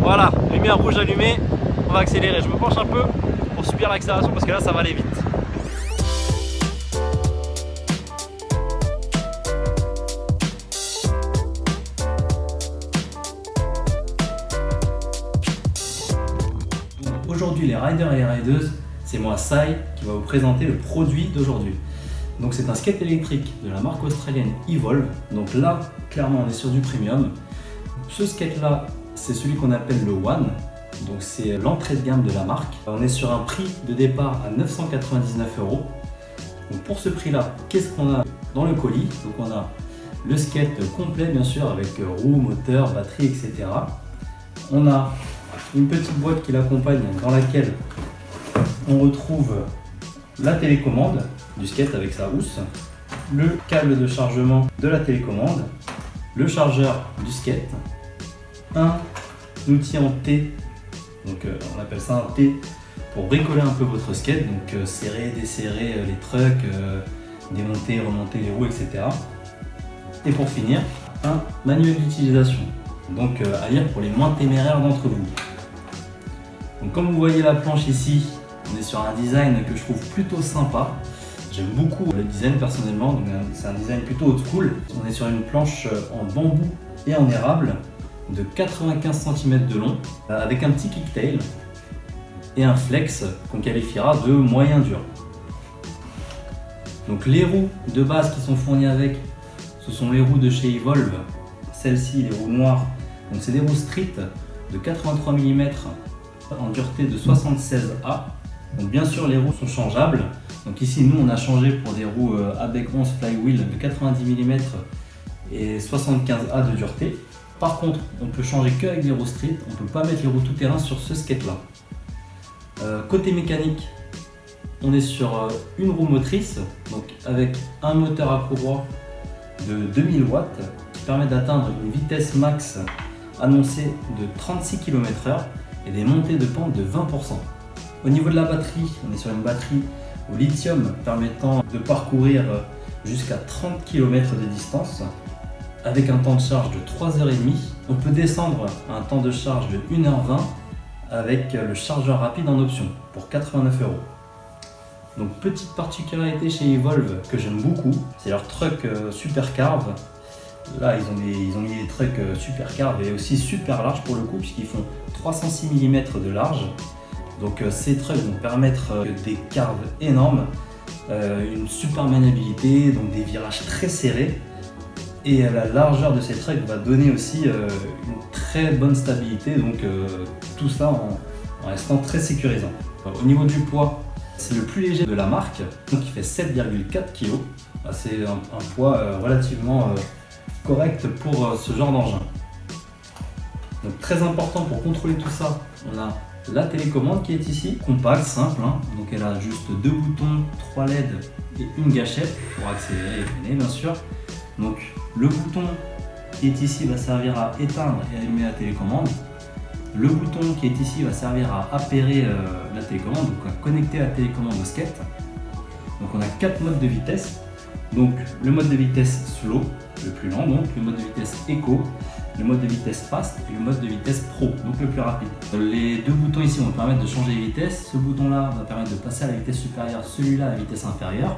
Voilà, lumière rouge allumée, on va accélérer. Je me penche un peu pour subir l'accélération parce que là ça va aller vite. Aujourd'hui les riders et les rideuses, c'est moi Sai qui va vous présenter le produit d'aujourd'hui. Donc c'est un skate électrique de la marque australienne Evolve. Donc là, clairement on est sur du premium. Ce skate là, c'est celui qu'on appelle le One. Donc c'est l'entrée de gamme de la marque. On est sur un prix de départ à 999 €. Donc pour ce prix là, qu'est-ce qu'on a dans le colis? Donc on a le skate complet bien sûr avec roues, moteur, batterie, etc. On a une petite boîte qui l'accompagne dans laquelle on retrouve la télécommande du skate avec sa housse, le câble de chargement de la télécommande, le chargeur du skate, un outil en T, donc on appelle ça un T pour bricoler un peu votre skate, donc serrer, desserrer les trucks, démonter, remonter les roues, etc. Et pour finir, un manuel d'utilisation, donc à lire pour les moins téméraires d'entre vous. Donc comme vous voyez la planche ici, on est sur un design que je trouve plutôt sympa. J'aime beaucoup le design personnellement, donc c'est un design plutôt old school. On est sur une planche en bambou et en érable de 95 cm de long avec un petit kicktail et un flex qu'on qualifiera de moyen dur. Donc les roues de base qui sont fournies avec, ce sont les roues de chez Evolve. Celles-ci, les roues noires, donc c'est des roues street de 83 mm en dureté de 76A. Donc bien sûr les roues sont changeables. Donc ici nous on a changé pour des roues ABEC 11 flywheel de 90 mm et 75A de dureté. Par contre on peut changer que avec des roues street, on ne peut pas mettre les roues tout terrain sur ce skate là. Côté mécanique, on est sur une roue motrice, donc avec un moteur à courroie de 2000 watts qui permet d'atteindre une vitesse max annoncée de 36 km/h et des montées de pente de 20%. Au niveau de la batterie, on est sur une batterie au lithium permettant de parcourir jusqu'à 30 km de distance avec un temps de charge de 3h30. On peut descendre à un temps de charge de 1h20 avec le chargeur rapide en option pour 89 €. Donc petite particularité chez Evolve que j'aime beaucoup, c'est leur truck super carve. Là ils ont mis des trucks super carve et aussi super large pour le coup puisqu'ils font 306 mm de large. Donc ces trucks vont permettre des carves énormes, une super maniabilité, donc des virages très serrés. Et la largeur de ces trucks va donner aussi une très bonne stabilité, donc tout ça en restant très sécurisant. Au niveau du poids, c'est le plus léger de la marque, donc il fait 7,4 kg. C'est un poids relativement correct pour ce genre d'engin. Donc très important pour contrôler tout ça, on a la télécommande qui est ici, compacte, simple, hein. Donc elle a juste 2 boutons, 3 LED et une gâchette pour accélérer et freiner bien sûr. Donc le bouton qui est ici va servir à éteindre et allumer la télécommande. Le bouton qui est ici va servir à appairer la télécommande, donc à connecter la télécommande au skate. Donc on a 4 modes de vitesse. Donc le mode de vitesse slow, le plus lent, donc le mode de vitesse eco, le mode de vitesse fast et le mode de vitesse pro, donc le plus rapide. Les deux boutons ici vont permettre de changer les vitesses. Ce bouton là va permettre de passer à la vitesse supérieure, celui-là à la vitesse inférieure.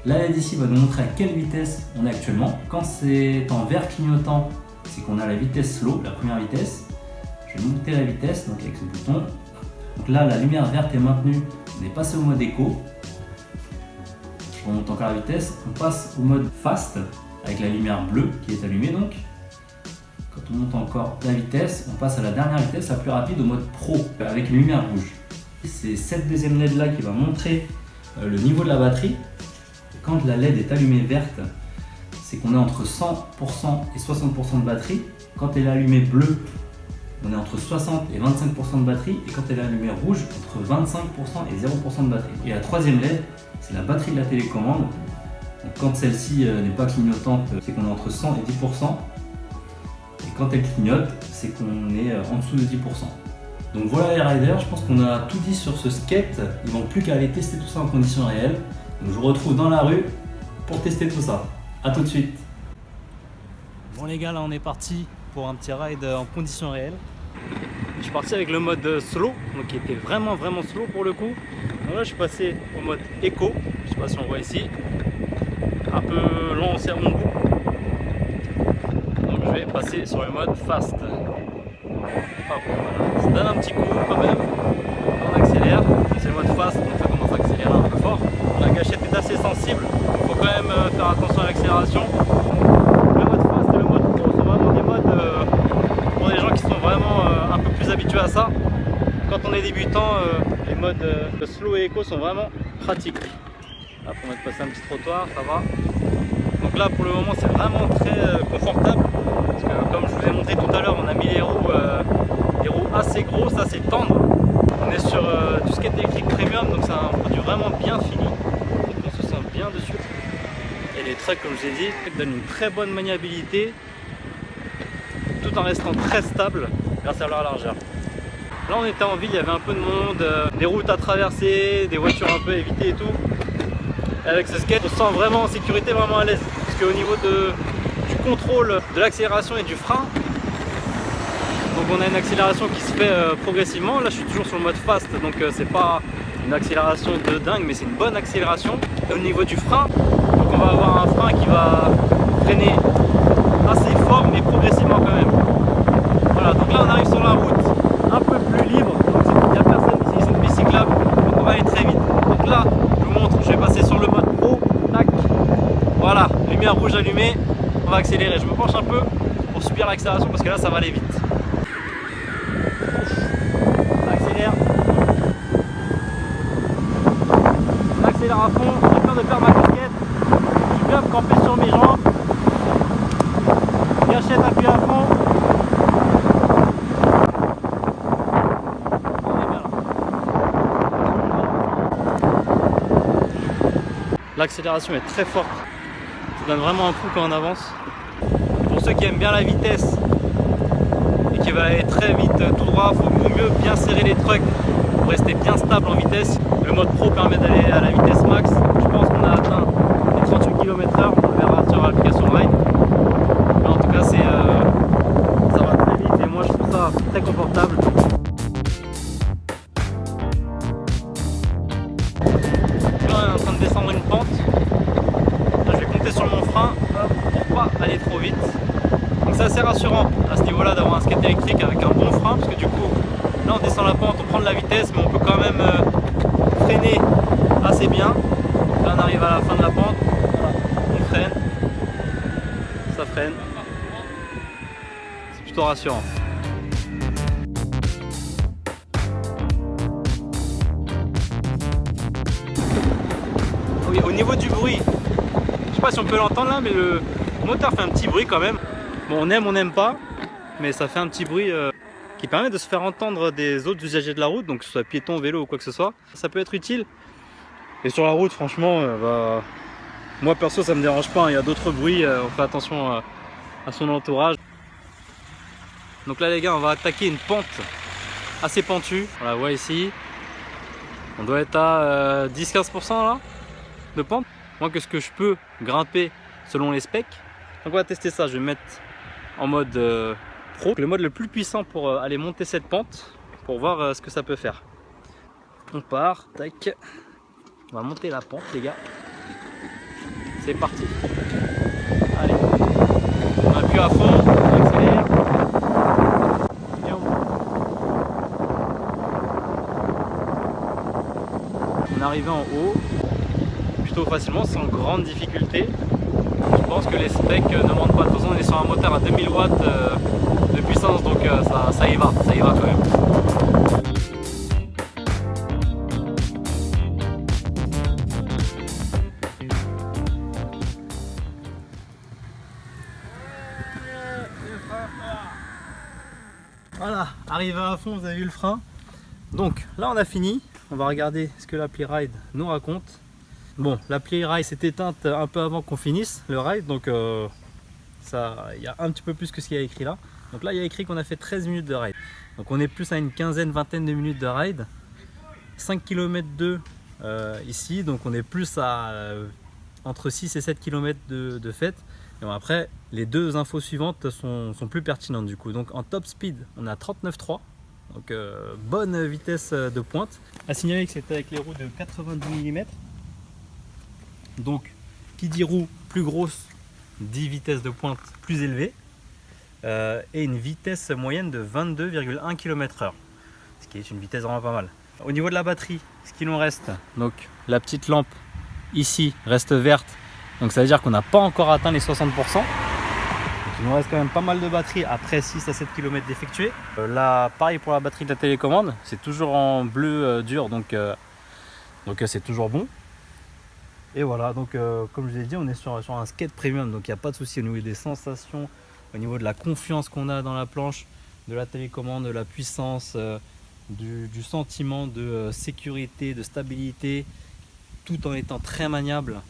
La LED ici va nous montrer à quelle vitesse on est actuellement. Quand c'est en vert clignotant, c'est qu'on a la vitesse slow, la première vitesse. Je vais monter la vitesse donc avec ce bouton. Donc là la lumière verte est maintenue, on est passé au mode éco. Je remonte encore la vitesse, on passe au mode fast avec la lumière bleue qui est allumée donc. Quand on monte encore la vitesse, on passe à la dernière vitesse, la plus rapide, au mode pro avec une lumière rouge. C'est cette deuxième LED là qui va montrer le niveau de la batterie. Quand la LED est allumée verte, c'est qu'on est entre 100% et 60% de batterie. Quand elle est allumée bleue, on est entre 60 et 25% de batterie. Et quand elle est allumée rouge, entre 25% et 0% de batterie. Et la troisième LED, c'est la batterie de la télécommande. Donc quand celle-ci n'est pas clignotante, c'est qu'on est entre 100 et 10%. Et quand elle clignote, c'est qu'on est en dessous de 10%. Donc voilà les riders, je pense qu'on a tout dit sur ce skate. Il ne manque plus qu'à aller tester tout ça en conditions réelles. Donc je vous retrouve dans la rue pour tester tout ça. A tout de suite. Bon les gars, là on est parti pour un petit ride en conditions réelles. Je suis parti avec le mode slow, donc qui était vraiment slow pour le coup. Donc là je suis passé au mode éco, je sais pas si on voit ici, un peu lent aussi à mon goût. Donc je vais passer sur le mode fast. Hop, voilà. Ça donne un petit coup quand même, on accélère, c'est le mode fast, donc ça commence à accélérer un peu fort. La gâchette est assez sensible, il faut quand même faire attention à l'accélération. Le mode fast et le mode pro sont vraiment des modes pour des gens qui sont vraiment un peu plus habitués à ça. Quand on est débutant, les modes slow et éco sont vraiment pratiques. Là, pour mettre passer un petit trottoir, ça va. Donc là, pour le moment, c'est vraiment très confortable. Parce que comme je vous ai montré tout à l'heure, on a mis les roues assez grosses, assez tendres. On est sur du skate électrique premium, donc c'est un produit vraiment bien fini. Donc on se sent bien dessus. Et les trucks, comme je l'ai dit, donnent une très bonne maniabilité, tout en restant très stable grâce à leur largeur. Là on était en ville, il y avait un peu de monde, des routes à traverser, des voitures un peu à éviter et tout. Et avec ce skate, on se sent vraiment en sécurité, vraiment à l'aise. Parce qu'au niveau du contrôle de l'accélération et du frein, donc on a une accélération qui se fait progressivement. Là je suis toujours sur le mode fast, donc c'est pas une accélération de dingue, mais c'est une bonne accélération. Et au niveau du frein, donc on va avoir un frein qui va freiner assez fort, mais progressivement quand même. Voilà, donc là on arrive sur la route un peu plus libre, donc il n'y a personne ici, c'est une piste cyclable, donc on va aller très vite. Donc là, je vous montre, je vais passer sur le mode pro, tac, voilà, lumière rouge allumée, on va accélérer. Je me penche un peu pour subir l'accélération parce que là ça va aller vite. On accélère. On accélère à fond, j'ai peur de perdre ma casquette, je suis bien campé sur mes jambes, gâchette appuyée à fond. L'accélération est très forte, ça donne vraiment un coup quand on avance. Pour ceux qui aiment bien la vitesse et qui veulent aller très vite tout droit, il vaut mieux bien serrer les trucks pour rester bien stable en vitesse. Le mode pro permet d'aller à la vitesse max. Je pense qu'on a atteint les 38 km/h, on le verra sur l'application Ride. Mais en tout cas ça va très vite et moi je trouve ça très confortable. En train de descendre une pente, là, je vais compter sur mon frein pour pas aller trop vite. Donc c'est assez rassurant à ce niveau là d'avoir un skate électrique avec un bon frein, parce que du coup là on descend la pente, on prend de la vitesse mais on peut quand même freiner assez bien. Là on arrive à la fin de la pente, voilà. On freine, ça freine, c'est plutôt rassurant. Oui, au niveau du bruit, je sais pas si on peut l'entendre là, mais le moteur fait un petit bruit quand même. Bon, on n'aime pas, mais ça fait un petit bruit qui permet de se faire entendre des autres usagers de la route, donc que ce soit piéton, vélo ou quoi que ce soit. Ça peut être utile. Et sur la route, franchement, moi perso, ça me dérange pas. Il y a d'autres bruits, on fait attention à son entourage. Donc là, les gars, on va attaquer une pente assez pentue. On la voit ici. On doit être à 10-15% là de pente, moins que ce que je peux grimper selon les specs. Donc on va tester ça, je vais me mettre en mode pro, le mode le plus puissant pour aller monter cette pente, pour voir ce que ça peut faire. On part, tac, on va monter la pente les gars, c'est parti. Allez, on appuie à fond, on accélère, et on est arrivé en haut, plutôt facilement, sans grande difficulté. Je pense que les specs ne mentent pas. De toute façon, on est sur un moteur à 2000 watts de puissance, donc ça y va quand même. Voilà, arrivé à fond, vous avez vu le frein. Donc là on a fini, on va regarder ce que l'appli Ride nous raconte. Bon, l'appli Ride s'est éteinte un peu avant qu'on finisse le ride, donc il y a un petit peu plus que ce qu'il y a écrit là. Donc là il y a écrit qu'on a fait 13 minutes de ride. Donc on est plus à une quinzaine-vingtaine de minutes de ride. 5 km 2 ici, donc on est plus à entre 6 et 7 km de fête. Et bon, après, les deux infos suivantes sont plus pertinentes du coup. Donc en top speed, on a 39,3. Donc bonne vitesse de pointe. À signaler que c'était avec les roues de 90 mm. Donc qui dit roue plus grosse, dit vitesse de pointe plus élevée. Et une vitesse moyenne de 22,1 km/h. Ce qui est une vitesse vraiment pas mal. Au niveau de la batterie, ce qu'il nous reste, donc la petite lampe ici reste verte. Donc ça veut dire qu'on n'a pas encore atteint les 60%. Donc il nous reste quand même pas mal de batterie après 6 à 7 km d'effectué. Là, pareil pour la batterie de la télécommande, c'est toujours en bleu dur, donc c'est toujours bon. Et voilà, donc comme je vous ai dit, on est sur un skate premium, donc il n'y a pas de souci au niveau des sensations, au niveau de la confiance qu'on a dans la planche, de la télécommande, de la puissance, du sentiment de sécurité, de stabilité, tout en étant très maniable.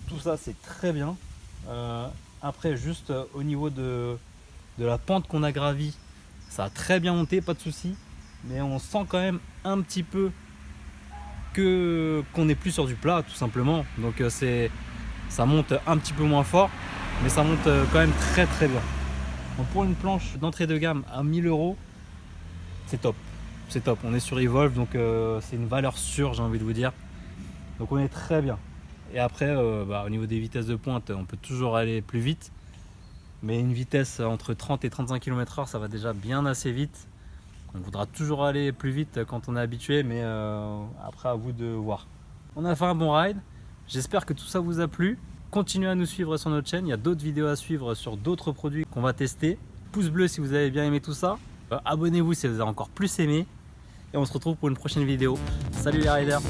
Tout ça c'est très bien. Après juste au niveau de la pente qu'on a gravie, ça a très bien monté, pas de souci, mais on sent quand même un petit peu qu'on n'est plus sur du plat tout simplement. Donc ça monte un petit peu moins fort, mais ça monte quand même très très bien. Donc pour une planche d'entrée de gamme à 1000 €, c'est top. C'est top. On est sur Evolve, donc c'est une valeur sûre, j'ai envie de vous dire. Donc on est très bien. Et après, au niveau des vitesses de pointe, on peut toujours aller plus vite. Mais une vitesse entre 30 et 35 km/h, ça va déjà bien assez vite. On voudra toujours aller plus vite quand on est habitué, mais après à vous de voir. On a fait un bon ride. J'espère que tout ça vous a plu. Continuez à nous suivre sur notre chaîne. Il y a d'autres vidéos à suivre sur d'autres produits qu'on va tester. Pouce bleu si vous avez bien aimé tout ça. Abonnez-vous si vous avez encore plus aimé. Et on se retrouve pour une prochaine vidéo. Salut les riders!